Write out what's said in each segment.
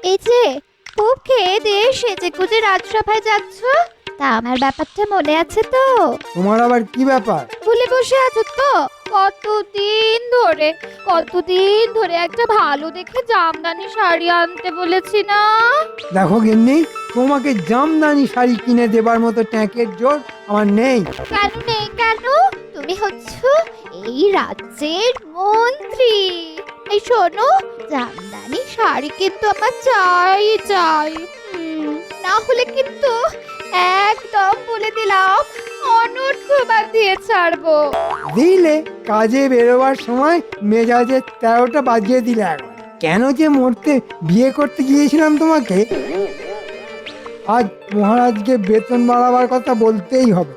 এই যে খুব খেয়ে দিয়ে সেজে গুজে রাজসভায় যাচ্ছ, তা আমার ব্যাপারটা মনে আছে তো? তোমার আবার কি ব্যাপার? ভুলে বসে আছো তো? কতদিন ধরে একটা ভালো দেখে জামদানি শাড়ি আনতে বলেছি না? দেখো গিন্নি, তোমাকে জামদানি শাড়ি কিনে দেবার মতো ট্যাঁকের জোর আমার নেই। কেন নেই কেন? তুমি হচ্ছ এই রাজ্যের মন্ত্রী। এই শোনো, জামদানি শাড়ি কিন্তু আমার চাই চাই। না হলে কিন্তু একদম বলে দিলাম অনর্থ বাঁধিয়ে ছাড়বো। দিলে কাজে বেরোবার সময় মেজাজে 13টা বাজিয়ে দিলে একবার। কেন যে মরতে বিয়ে করতে গিয়েছিলাম তোমাকে, আজ মহারাজকে বেতন বাড়াবার কথা বলতেই হবে।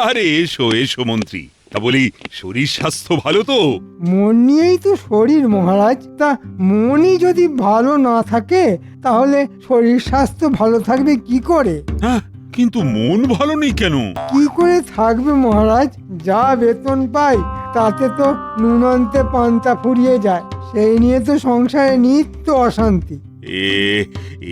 আরে এসো এসো মন্ত্রী, তা বলি শরীর স্বাস্থ্য ভালো তো? মন নিয়েই তো শরীর মহারাজ, তা মনই যদি ভালো না থাকে তাহলে শরীর স্বাস্থ্য ভালো থাকবে কি করে? হ্যাঁ, কিন্তু মন ভালো নেই কেন? কি করে থাকবে মহারাজ? যা বেতন পাই তাতে তো নুন আনতে পান্তা ফুরিয়ে যায়, সেই নিয়ে তো সংসারে নিত্য অশান্তি। এ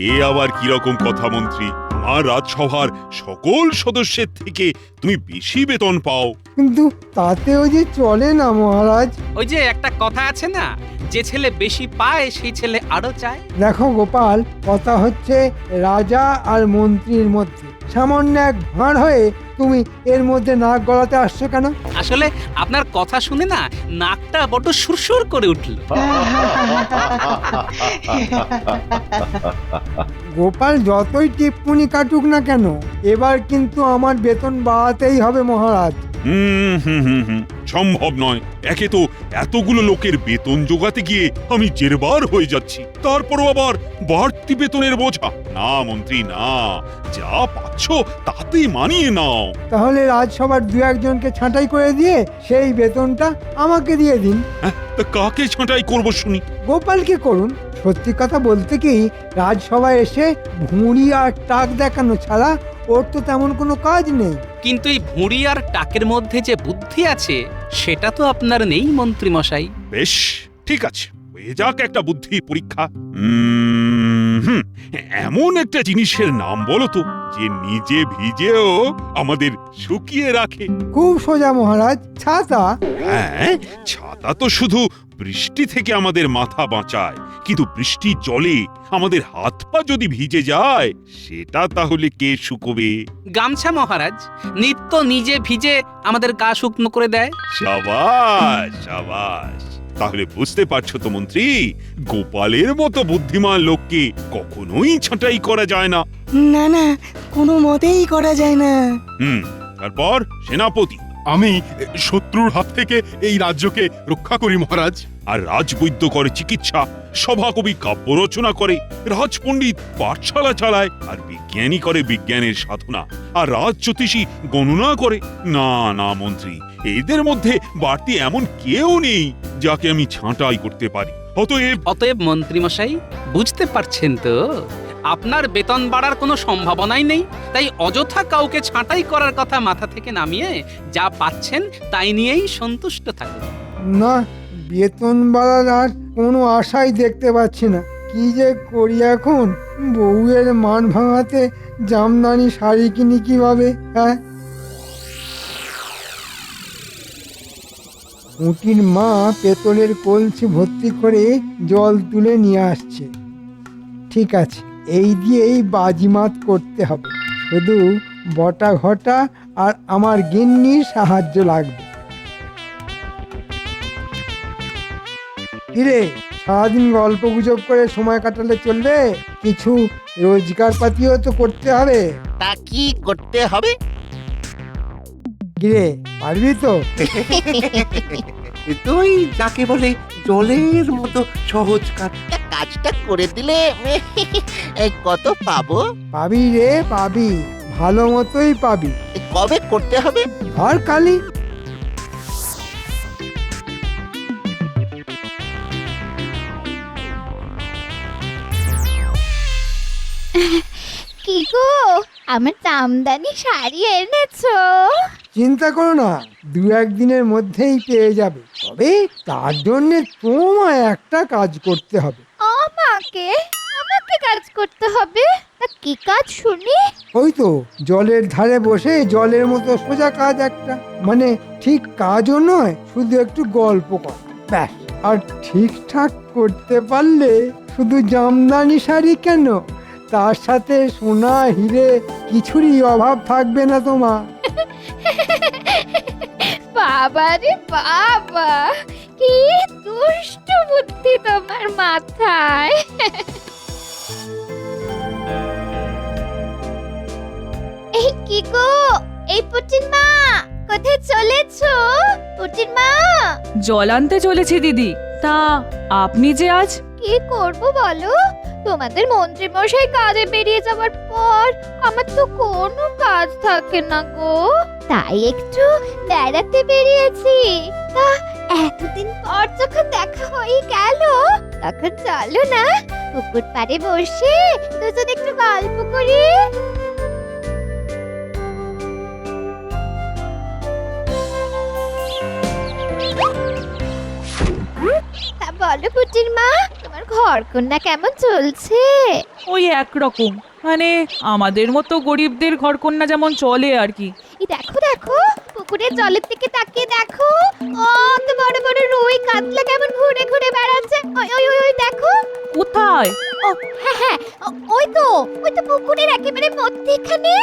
এ আবার কি রকম কথা মন্ত্রী? আমার রাজসভার সকল সদস্যের থেকে তুমি বেশি বেতন পাও। কিন্তু তাতেও যে চলে না মহারাজ। ওই যে একটা কথা আছে না, যে ছেলে বেশি পায় সেই ছেলে আরো চায়। দেখো গোপাল, কথা হচ্ছে রাজা আর মন্ত্রীর মধ্যে। সামান্য এক ভাঁড় হয়ে তুমি এর মধ্যে নাক গলাতে আসছো কেন? আসলে আপনার কথা শুনে না নাকটা বড্ড সুরসুর করে উঠল। গোপাল যতই টিপ্পনি কাটুক না কেন, এবার কিন্তু আমার বেতন বাড়াতেই হবে মহারাজ। সম্ভব নয়। একে তো এতগুলো লোকের বেতন জোগাতে গিয়ে আমি জেরবার হয়ে যাচ্ছি, তারপরও আবার বাড়তি বেতনের বোঝা। না মন্ত্রী না, যা পাচ্ছ তাতেই মানিয়ে নাও। তাহলে রাজসভার দু একজনকে ছাঁটাই করে দিয়ে সেই বেতনটা আমাকে দিয়ে দিন। হ্যাঁ, তা কাকে ছাঁটাই করবো শুনি? গোপালকে করুন। সত্যি কথা বলতে কি, রাজসভায় এসে ভুঁড়ি আর টাক দেখানো ছাড়া ওর তো তেমন কোনো কাজ নেই। কিন্তু এই ভুঁড়ি আর টাকের মধ্যে যে বুদ্ধি আছে সেটা তো আপনার নেই মন্ত্রী মশাই। বেশ, ঠিক আছে, হয়ে যাক একটা বুদ্ধি পরীক্ষা। এমন একটা জিনিসের নাম বলো তো যে নিজে ভিজেও আমাদের শুকিয়ে রাখে। খুব সোজা মহারাজ, ছাতা। হ্যাঁ, ছাতা তো শুধু বৃষ্টি থেকে আমাদের মাথা বাঁচায়, কিন্তু বৃষ্টির জলে আমাদের হাত পা যদি ভিজে যায় সেটা তাহলে কে শুকোবে? গামছা মহারাজ, নিত্য নিজে ভিজে আমাদের গা শুকনো করে দেয়। সাবাস সাবাস। তাহলে বুঝতে পারছো তো মন্ত্রী, গোপালের মতো বুদ্ধিমান লোককে কখনোই ছাঁটাই করা যায় না। না না, কোনো মতেই করা যায় না। তারপর সেনাপতি। আমি শত্রুর হাত থেকে এই রাজ্যকে রক্ষা করি মহারাজ। আর রাজবৈদ্য করে চিকিৎসা, সভাকবি কাব্য রচনা করে, রাজপণ্ডিত পাঠশালা চালায়, আর বিজ্ঞানী করে বিজ্ঞানের সাধনা, আর রাজ জ্যোতিষী গণনা করে। না না মন্ত্রী, এদের মধ্যে বাড়তি এমন কেউ নেই যাকে আমি ছাঁটাই করতে পারি। অতএব মন্ত্রী মশাই, বুঝতে পারছেন তো আপনার বেতন বাড়ার কোনো সম্ভাবনাই নেই, তাই অযথা কাউকে ছাঁটাই করার কথা মাথা থেকে নামিয়ে যা পাচ্ছেন তাই নিয়েই সন্তুষ্ট থাকুন। না, বেতন বাড়ার আর কোনো আশাই দেখতে পাচ্ছি না। কি যে করি এখন? বউয়ের মান ভাঙাতে জামদানি শাড়ি কিনি কিভাবে? হ্যাঁ, উটির মা পেতলের কলসি ভর্তি করে জল তুলে নিয়ে আসছে। ঠিক আছে, এই দিয়েই বাজিমাত করতে হবে। শুধু বটা ঘটা আর আমার গিন্নির সাহায্য লাগবে। কিরে, সারাদিন গল্প গুজব করে সময় কাটালে চলবে? কিছু রোজগার পাতিও তো করতে হবে। তা কি করতে হবে? কিরে, পারবি তো? তুই যাকে বলে জলের মতো সহজ কাজ। কাজটা করে দিলে কত পাবো? পাবি রে, পাবি, ভালো মতোই পাবি। কবে করতে হবে? আর কালি। কি গো, আমার জামদানি শাড়ি এনেছো? চিন্তা করো না, 2-1 দিনের মধ্যেই পেয়ে যাবে। তবে তার জন্য তোমায় একটা কাজ করতে হবে। আমাকে আমাকে কাজ করতে হবে? তা কি কাজ শুনি? ওই তো জলের ধারে বসে জলের মতো সোজা কাজ একটা, মানে ঠিক কাজও নয়, শুধু একটু গল্প কর ব্যাস। আর ঠিকঠাক করতে পারলে শুধু জামদানি শাড়ি কেন, তার সাথে সোনা হিরে কিছুরই অভাব থাকবে না তোমার। বাবা রে বাবা, কি দুষ্ট বুদ্ধি তোমার মাথায়। এই কি গো, এই পুটির মা, কোথায় চলেছো? পুটির মা, জল আনতে চলেছি দিদি। তা আপনি যে আজ কি করব বলো? তোমাদের মন্ত্রী মশাই কাজে বেরিয়ে যাওয়ার পর আমার তো কোনো কাজ থাকে না গো, তাই একটু বেড়াতে বেরিয়েছি। তা এতদিন পর যখন দেখা হয়ে গেল, তখন চলো না পুকুর পাড়ে বসে দুজন একটু গল্প করি। তা বলো পুটির মা, তোমার ঘর কন্যা কেমন চলছে? ওই একরকম, মানে আমাদের মতো গরিবদের ঘরকন্যা যেমন চলে আর কি। এই দেখো দেখো, পুকুরের জলের দিকে তাকিয়ে দেখো, কত বড় বড় রুই কাতলা কেমন ঘুরে ঘুরে বেড়াচ্ছে। ওই ওই ওই ওই দেখো। কোথায়? ও হ্যাঁ হ্যাঁ, ওই তো পুকুরের একেবারে মধ্যেখানে।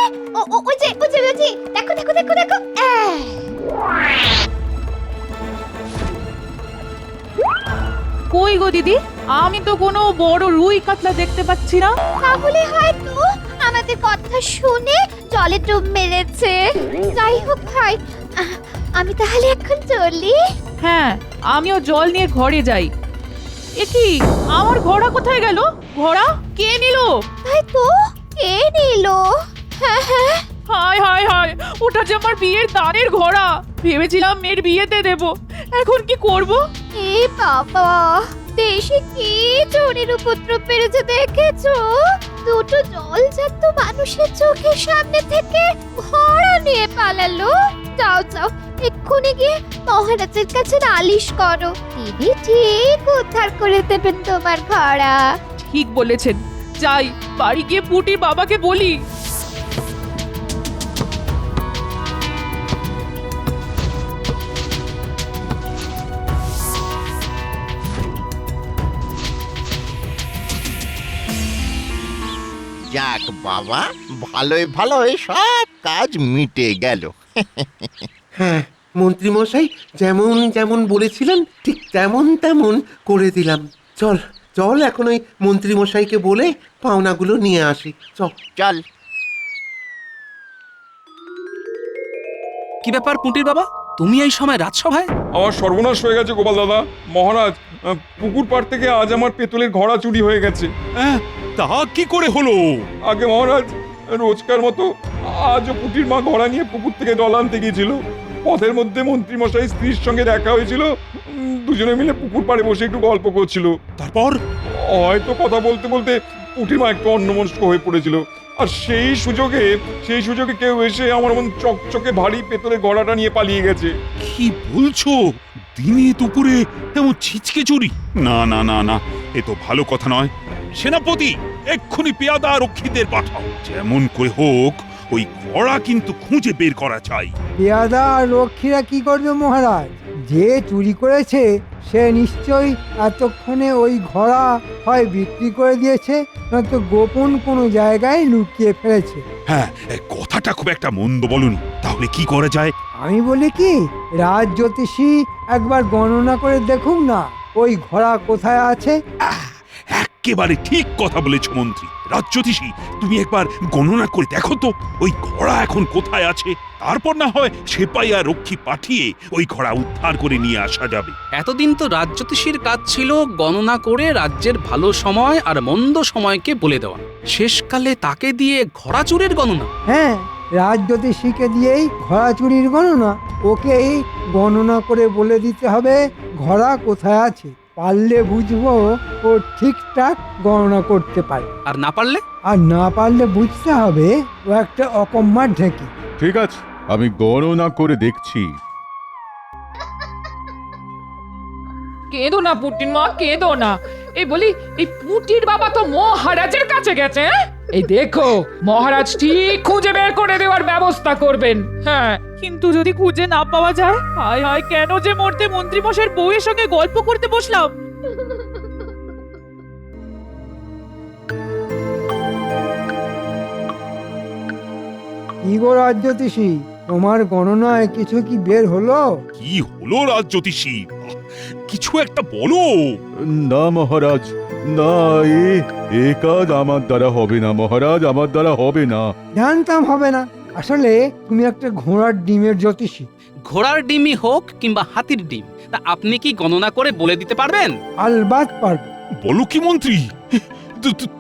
ওই যে দেখো দেখো দেখো দেখো। কই গো দিদি, আমি তো কোনো বড় রুই কাতলা দেখতে পাচ্ছি না। তাহলে হয়তো আমাদের কথা শুনে জলে ডুব মেরেছে। যাই হোক ভাই, আমি তাহলে এখন চলি। হ্যাঁ, আমিও জল নিয়ে ঘরে যাই। এ কি, আমার ঘোড়া কোথায় গেল? ঘোড়া কে নিল? তাই তো, কে নিল? হ্যাঁ হ্যাঁ, হায় হায় হায়, ওটা যে আমার বিয়ের দানের ঘোড়া। ভেবেছিলাম মেয়ের বিয়েতে দেব, এখন কি করব? এ বাবা, দেশে কি চোরের উপদ্রব বেড়েছে দেখেছো? দুটো জলজাত মানুষের চোখের সামনে থেকে ঘোড়া নিয়ে পালালো। যাও যাও, এক্ষুনি গিয়ে মহারাজের কাছে নালিশ করো, তিনি ঠিক উদ্ধার করে দেবেন তোমার ঘোড়া। ঠিক বলেছেন, যাই বাড়ি গিয়ে পুটির বাবাকে বলি। যাক বাবা, ভালোই ভালোই সব কাজ মিটে গেল। হ্যাঁ, মন্ত্রী মশাই যেমন যেমন বলেছিলেন ঠিক তেমন তেমন করে দিলাম। চল চল, এখন ওই মন্ত্রী মশাইকে বলে পাওনাগুলো নিয়ে আসি। চল। চল। কি ব্যাপার পুঁটির বাবা, তুমি এই সময় রাজসভায়? আমার সর্বনাশ হয়ে গেছে গোপাল দাদা। মহারাজ, পুকুর পাড় থেকে আজ আমার পেতলের ঘোড়া চুরি হয়ে গেছে। তা কি করে হলো? আগে মহারাজ, রোজকার মতো আজও পুটির মা ঘোড়া নিয়ে পুকুর থেকে জল আনতে গিয়েছিল। পথের মধ্যে মন্ত্রী মশাই স্ত্রীর সঙ্গে দেখা হয়েছিল, দুজনে মিলে পুকুর পাড়ে বসে একটু গল্প করছিল। তারপর? হয়তো কথা বলতে বলতে পুটির মা একটু অন্যমনস্ক হয়ে পড়েছিল, আর সেই সুযোগে কেউ এসে আমার মন চকচকে ভারী পেতলের ঘোড়াটা নিয়ে পালিয়ে গেছে। কি বলছো? দিনে দুপুরে এমন ছিচকে চুরি? না না না না, এ তো ভালো কথা নয়। সেনাপতি, এক্ষুনি পেয়াদা রক্ষীদের পাঠাও। যেমন করে হোক ওই ঘোড়া কিন্তু খুঁজে বের করা চাই। পেয়াদা আর রক্ষীরা কি করবে মহারাজ? যে চুরি করেছে সে নিশ্চয়ই এতক্ষণে ওই ঘোড়া হয় বিক্রি করে দিয়েছে, নয়তো গোপন কোনো জায়গায় লুকিয়ে ফেলেছে। হ্যাঁ, কথাটা খুব একটা মন্দ বলনি। তাহলে কি করা যায়? আমি বলি কি, রাজ জ্যোতিষী একবার গণনা করে দেখুন না ওই ঘোড়া কোথায় আছে। একেবারে ঠিক কথা বলেছ মন্ত্রী। রাজ্যতীষী, তুমি একবার গণনা করে দেখো তো ওই ঘোড়া এখন কোথায় আছে। তারপর না হয় সেপাই আর রক্ষী পাঠিয়ে ওই ঘোড়া উদ্ধার করে নিয়ে আসা যাবে। এতদিন তো রাজ্যতীষীর কাজ ছিল গণনা করে রাজ্যের ভালো সময় আর মন্দ সময়কে বলে দেওয়া। শেষকালে তাকে দিয়ে ঘোড়া চুরির গণনা? হ্যাঁ, রাজ জ্যোতিষীকে দিয়েই ঘোড়া চুরির গণনা। ওকেই গণনা করে বলে দিতে হবে ঘোড়া কোথায় আছে। পারলে বুঝবো ও ঠিকঠাক গণনা করতে পারে, আর না পারলে? আর না পারলে বুঝতে হবে ও একটা অকম্মার ঢেকি। ঠিক আছে, আমি গণনা করে দেখছি। কেঁদো না পুটির মা, কেঁদো না। এই বলি, এই পুটির বাবা তো মহারাজের কাছে গেছে। এই দেখো, মহারাজ ঠিক খুঁজে বের করে দেওয়ার ব্যবস্থা করবেন। হ্যাঁ, কিন্তু যদি খুঁজে না পাওয়া যায়, হায় হায়, কেন যে মরতে মন্ত্রী মশাইয়ের বউয়ের সঙ্গে গল্প করতে বসলাম। কি গো রাজ্যতীষী, তোমার গণনায় কিছু কি বের হলো? কি হলো রাজ্যোতিষী? কিছু একটা বলো। না মহারাজ, না, এ কাজ আমার দ্বারা হবে না মহারাজ, আমার দ্বারা হবে না। জানতাম হবে না। আসলে তুমি একটা ঘোড়ার ডিমের জ্যোতিষী। ঘোড়ার ডিমই হোক কিংবা হাতির ডিম, তা আপনি কি গণনা করে বলে দিতে পারবেন? আলবাত পারবো। বলো কি মন্ত্রী,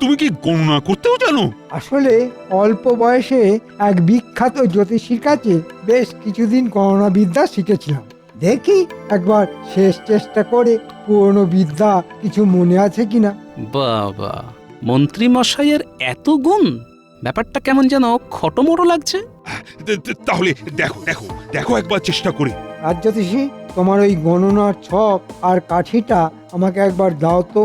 তুমি কি গণনা করতেও জানো? আসলে অল্প বয়সে এক বিখ্যাত জ্যোতিষীর কাছে বেশ কিছুদিন গণনা বিদ্যা শিখেছিলাম। দেখি একবার শেষ চেষ্টা করে পুরনো বিদ্যা কিছু মনে আছে কিনা। বাবা, মন্ত্রী মশাইয়ের এত গুণ! ব্যাপারটা কেমন যেন খটোমটো লাগছে। তাহলে দেখো দেখো দেখো একবার চেষ্টা করে। রাজ্যতীষী, তোমার ওই গণনার ছক আর কাঠিটা আমাকে একবার দাও তো।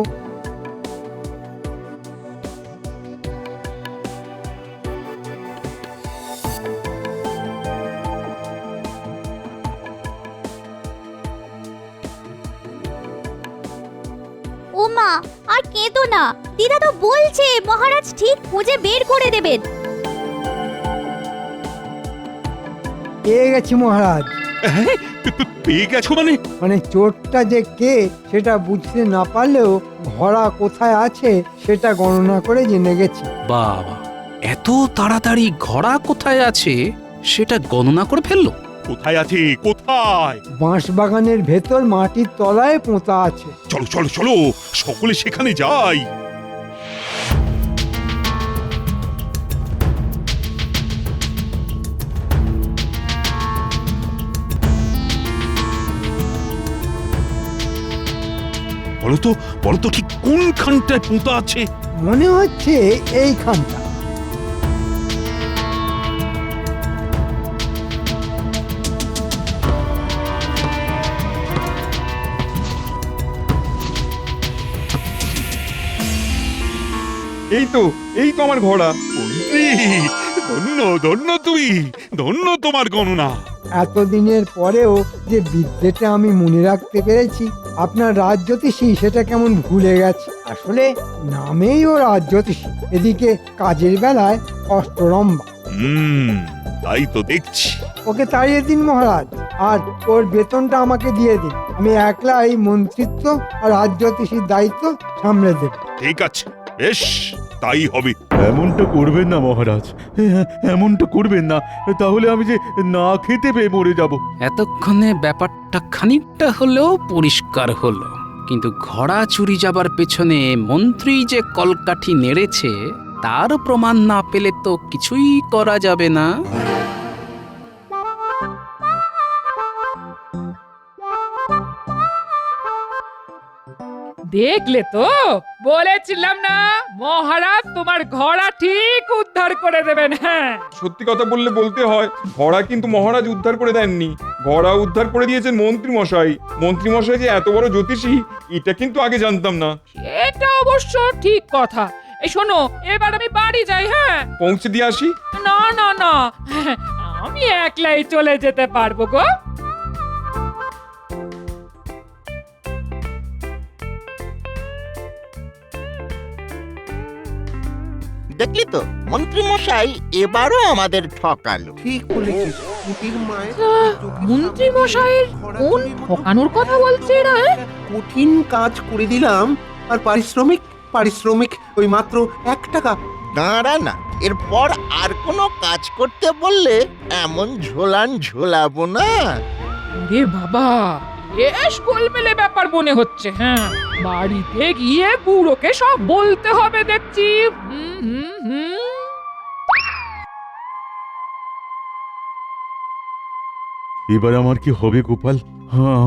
ওমা, আর কেঁদো না। দিদা তো বলছে মহারাজ ঠিক খুঁজে বের করে দেবেন। পেয়ে গেছি মহারাজ। পেয়ে গেছো মানে? মানে চোরটা যে কে সেটা বুঝতে না পারলেও ঘোড়া কোথায় আছে সেটা গণনা করে জেনে গেছি। বাবা, এত তাড়াতাড়ি ঘোড়া কোথায় আছে সেটা গণনা করে ফেললো? কোথায় আছে? কোথায়? বাঁশবাগানের ভেতর মাটির তলায় পোঁতা আছে। চলো চলো চলো, সকলে সেখানে যাই। বলো তো ঠিক কোনখানটায় পোঁতা আছে? মনে হচ্ছে এইখানটা। এই তো আমার ঘোড়া। মন্ত্রী, ধন্য ধন্য তুমি, ধন্য তোমার গণনা। এতদিনের পরেও যে বিদ্যেটা আমি মনে রাখতে পেরেছি, আপনার রাজ্যতীষী সেটা কেমন ভুলে গেছে। আসলে নামেই ও রাজ্যতীষী, এদিকে কাজের বেলায় অষ্টরম্ভা। তাই তো দেখছি। ওকে তাড়িয়ে দিন মহারাজ, আর ওর বেতনটা আমাকে দিয়ে দিন। আমি একলাই মন্ত্রিত্ব আর রাজ্যতীষীর দায়িত্ব সামলে দেব। ঠিক আছে, বেশ, তাই হবে। এমনটা করবেন না মহারাজ, এমনটা করবেন না, তাহলে আমি যে না খেতে পেয়ে মরে যাব। এতক্ষণে ব্যাপারটা খানিকটা হলেও পরিষ্কার হলো, কিন্তু ঘোড়া চুরি যাবার পেছনে মন্ত্রী যে কলকাঠি নেড়েছে তার প্রমাণ না পেলে তো কিছুই করা যাবে না। দেখলে তো, বলেছিলাম না মহারাজ তোমার ঘোড়া ঠিক উদ্ধার করে দেবেন। হ্যাঁ, সত্যি কথা বলতে হয়, ঘোড়া কিন্তু মহারাজ উদ্ধার করে দেননি। ঘোড়া উদ্ধার করে দিয়েছেন মন্ত্রী মশাই। মন্ত্রী মশাই যে এত বড় জ্যোতিষী, এটা কিন্তু আগে জানতাম না। এটা অবশ্য ঠিক কথা। এই শোনো, এবার আমি বাড়ি যাই। হ্যাঁ, পৌঁছে দিয়ে আসি। না না না, আমি একলাই চলে যেতে পারবো গো। দেখলি তো মন্ত্রী মশাই এবারও আমাদের ঠকালো। ঠিক বলেছিস, পুটির মায়ের মন্ত্রী মশাইয়ের কোন ঠকানোর কথা বলছে এরা? কঠিন কাজ করে দিলাম, আর পারিশ্রমিক ওই মাত্র 1 টাকা। দাঁড়া না, এরপর আর কোনো কাজ করতে বললে এমন ঝোলাবো না। রে বাবা, বেশ গোলমেলে ব্যাপার মনে হচ্ছে। হ্যাঁ, বাড়িতে গিয়ে বুড়োকে সব বলতে হবে দেখছি। এবার আমার কি হবে গোপাল? হ্যাঁ,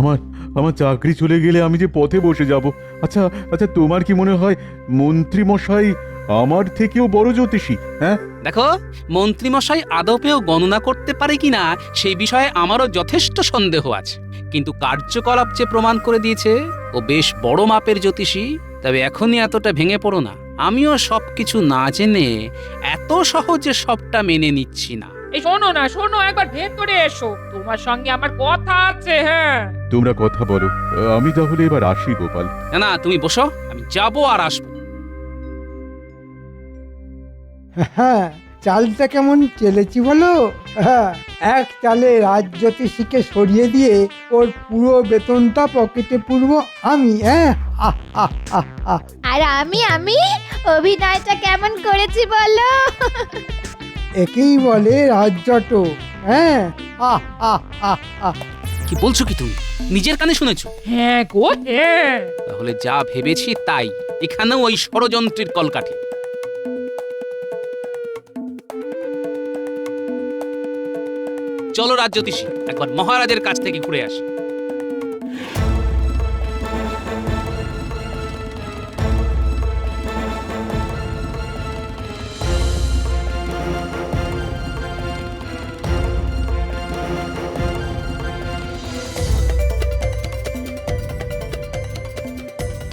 আমার চাকরি চলে গেলে আমি যে পথে বসে যাব। আচ্ছা, তোমার কি মনে হয় মন্ত্রী মশাই আমার থেকেও বড় জ্যোতিষী? হ্যাঁ, দেখো মন্ত্রীমশাই আদপেও গণনা করতে পারে কিনা সেই বিষয়ে আমারও যথেষ্ট সন্দেহ আছে, কিন্তু কার্যকলাপ যে প্রমাণ করে দিয়েছে ও বেশ বড় মাপের জ্যোতিষী। তবে এখনই এতটা ভেঙে পড়ো না, আমিও সবকিছু না জেনে এত সহজে সবটা মেনে নিচ্ছি না। এই শোনো না, শোনো, একবার ভেতরে এসো, তোমার সঙ্গে আমার কথা আছে। হ্যাঁ, তোমরা কথা বলো, আমি তাহলে এবার আসি গোপাল। না না, তুমি বসো, আমি যাবো আর আসবো। হ্যাঁ, চালটা কেমন চেলেছি বলো? হ্যাঁ, এক চালে রাজজ্যোতিষীকে সরিয়ে দিয়ে ওর পুরো বেতনটা পকেটে পুরবো আমি। হ্যাঁ, আহ আহ আহ আহ। আর আমি অভিনয়টা কেমন করেছি বলো? একেই বলে রাজ্যট। হ্যাঁ, আহ আহ আহ আহ। কি বলছো কি তুমি? নিজের কানে শুনেছো? হ্যাঁ গো হ্যাঁ। তাহলে যা ভেবেছি তাই, এখানেও ওই ষড়যন্ত্রের কলকাঠি। চলো রাজজ্যোতিষী, একবার মহারাজের কাছ থেকে ঘুরে আসি।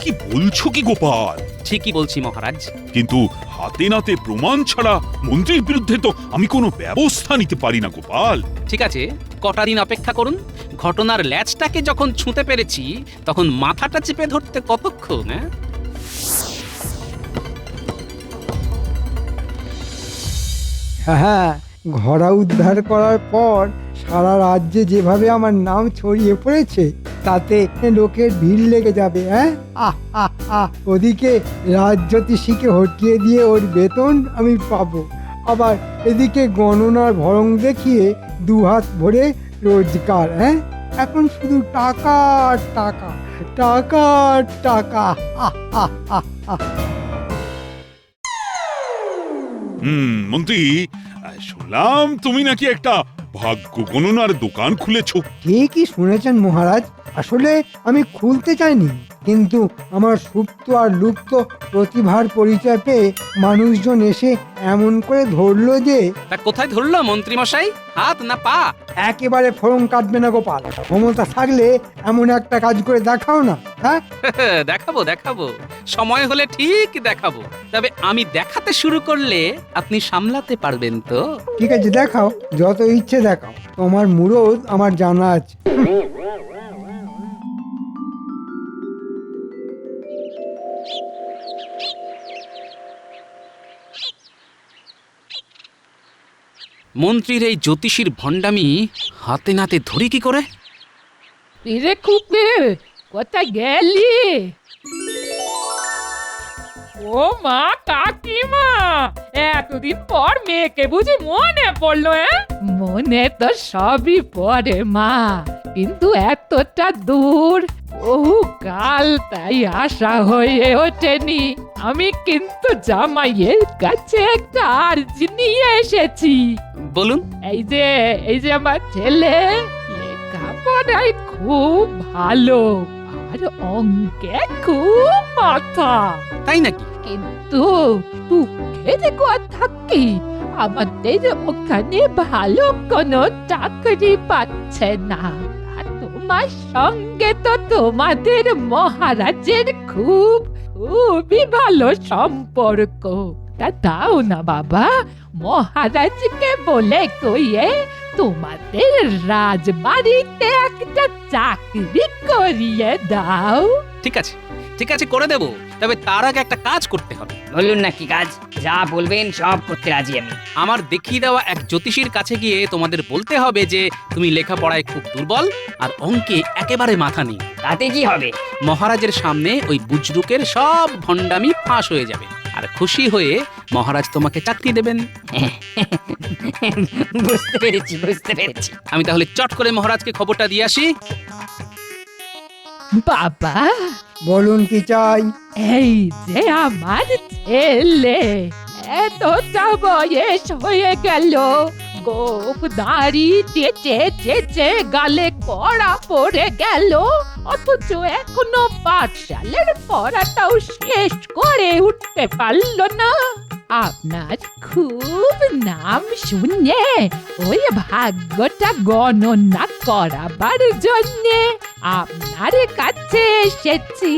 কি বলছো কি গোপাল? ঠিকই বলছি মহারাজ। কিন্তু হাতে নাতে প্রমাণ ছাড়া মন্ত্রীর বিরুদ্ধে তো আমি কোনো ব্যবস্থা নিতে পারি না গোপাল। ঠিক আছে, কটা দিন অপেক্ষা করুন। ঘটনার ল্যাজটাকে যখন ছুঁতে পেরেছি তখন মাথাটা চেপে ধরতে কতক্ষণ? হ্যাঁ, ঘোড়া উদ্ধার করার পর সারা রাজ্যে যেভাবে আমার নাম ছড়িয়ে পড়েছে তাতে লোকের ভিড় লেগে যাবে। হ্যাঁ, আহ আহ আহ। ওদিকে রাজজ্যোতিষীকে হটিয়ে দিয়ে ওর বেতন আমি পাবো, আবার এদিকে গণনার ভরং দেখিয়ে দুহাত ভরে রোজগার। হ্যাঁ, এখন শুধু টাকা আর টাকা, টাকা আর টাকা। আহ আহ আহ আহ। মন্ত্রী, শুনলাম তুমি নাকি একটা ভাগ্য গণনার দোকান খুলেছো। ঠিকই শুনেছেন মহারাজ, আসলে আমি খুলতে চাইনি, কিন্তু আমার সুপ্ত আর লুপ্ত প্রতিভার পরিচয় পেয়ে মানুষজন এসে এমন করে ধরলো যে। তা কোথায় ধরলো মন্ত্রীমশাই? হাত না পা? একেবারে ফরম কাটবে না গোপাল, ক্ষমতা থাকলে এমন একটা কাজ করে দেখাও না। হ্যাঁ, দেখাবো দেখাবো, সময় হলে ঠিক দেখাবো। তবে আমি দেখাতে শুরু করলে আপনি সামলাতে পারবেন তো? ঠিক আছে, দেখাও, যত ইচ্ছে দেখাও, তোমার মুরদ আমার জানা আছে। মন্ত্রীর এই জ্যোতিষীর ভণ্ডামি হাতে নাতে ধরি কি করে? রে খুপে, কোথায় গেলি? ও মা, কাকিমা, এতদিন পর মেয়েকে বুঝি মনে পড়লো? মনে তো সবই পড়ে মা, কিন্তু এতটা দূর বহু কাল তাই আশা হয়ে ওঠেনি। আমি কিন্তু জামাইয়ের কাছে একটা আর্জি নিয়ে এসেছি। বলুন। এই যে আমার ছেলে লেখাপড়ায় খুব ভালো আর অঙ্কে খুব মাথা। তাই নাকি? কিন্তু দুঃখের কথা কি, আমাদের ওখানে ভালো কোনো চাকরি পাচ্ছে না। আর তোমার সঙ্গে তো তোমাদের মহারাজের খুবই ভালো সম্পর্ক। তা দাও না বাবা, মহারাজকে বলে কইয়ে তোমাদের রাজবাড়িতে একটা চাকরি করিয়ে দাও। ঠিক আছে, ঠিক আছে, করে দেব। তবে তার আগে একটা কাজ করতে হবে। বলুন না কি কাজ? যা বলবেন সব করতে রাজি আমি। আমার দেখিয়ে দেওয়া এক জ্যোতিষীর কাছে গিয়ে তোমাদের বলতে হবে যে তুমি লেখাপড়ায় খুব দুর্বল আর অঙ্কে একেবারে মাথা নেই। তাতে কি হবে? মহারাজের সামনে ওই বুজরুকের সব ভণ্ডামি ফাঁস হয়ে যাবে, আর খুশি হয়ে মহারাজ তোমাকে চাকরি দেবেন। বুঝতে পেরেছি, বুঝতে পেরেছি। আমি তাহলে চট করে মহারাজকে খবরটা দিয়ে আসি। বাবা, বলুন কি চাই? এই যে আমার ছেলে, এতটা বয়স হয়ে গেল, গোপ দাড়ি চেচে চেচে গালে কড়া পড়ে গেল, অথচ এখনো পাঠশালার পড়াটাও শেষ করে উঠতে পারলো না। আপনার খুব নাম শুনে ওই ভাগ্যটা গণনা করাবার জন্যে আপনার কাছে এসেছি।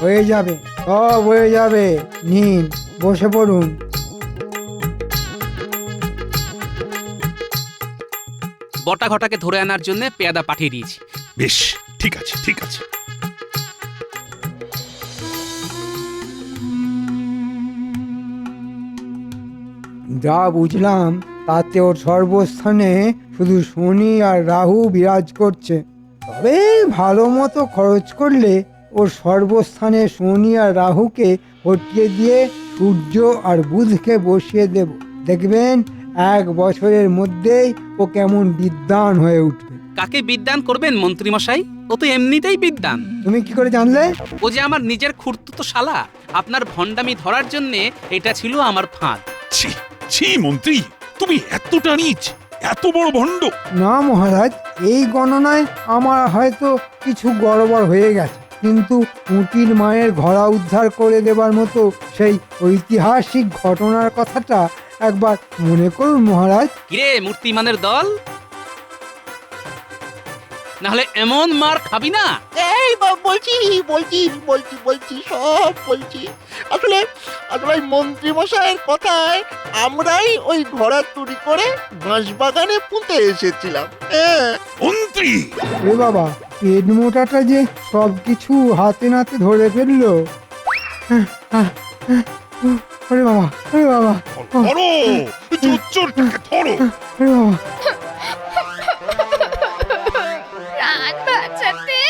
হয়ে যাবে, সব হয়ে যাবে। নিন, বসে পড়ুন। বটা ঘটাকে ধরে আনার জন্য পেয়াদা পাঠিয়ে দিয়েছি। বেশ, ঠিক আছে ঠিক আছে। যা বুঝলাম তাতে ওর সর্বস্থানে শুধু শনি আর রাহু বিরাজ করছে। তবে ভালো মতো খরচ করলে ওর সর্বস্থানে শনি আর রাহুকে হটিয়ে দিয়ে সূর্য আর বুধকে বসিয়ে দেব। দেখবেন 1 বছরের মধ্যেই ও কেমন বিদ্বান হয়ে উঠবে। কাকে বিদ্যান করবেন মন্ত্রী মশাই? ও তো এমনিতেই বিদ্যান। তুমি কি করে জানলে? ও যে আমার নিজের খুড়তুতো শালা। আপনার ভণ্ডামি ধরার জন্য এটা ছিল আমার ফাঁদ। ছি ছি মন্ত্রী, তুমি এতটা নীচ, এত বড় ভণ্ড! না মহারাজ, এই গণনায় আমার হয়তো কিছু গড়বড় হয়ে গেছে, কিন্তু পুঁটির মায়ের ঘোড়া উদ্ধার করে দেবার মতো সেই ঐতিহাসিক ঘটনার কথাটা একবার মনে করুন মহারাজ। কিরে মূর্তিমানের দল, নাহলে এমন মার খাবি না। এই বলছি বলছি বলছি বলছি সব বলছি। আসলে আসলে ওই মন্ত্রী মশাইয়ের কথায় আমরাই ওই ঘোড়া চুরি করে বাঁশবাগানে পুঁতে এসেছিলাম। মন্ত্রী! এ বাবা, পেট মোটাটা যে সব কিছু হাতে নাতে ধরে ফেললো। ওরে বাবা, ওরে বাবা, ধরো, চোরটাকে ধরো! ওরে বাবা। প্রাণ বাঁচাতে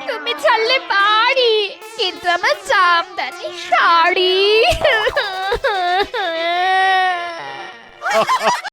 তুমি ছাড়লে বাড়ি, কিন্তু আমার জামদানি শাড়ি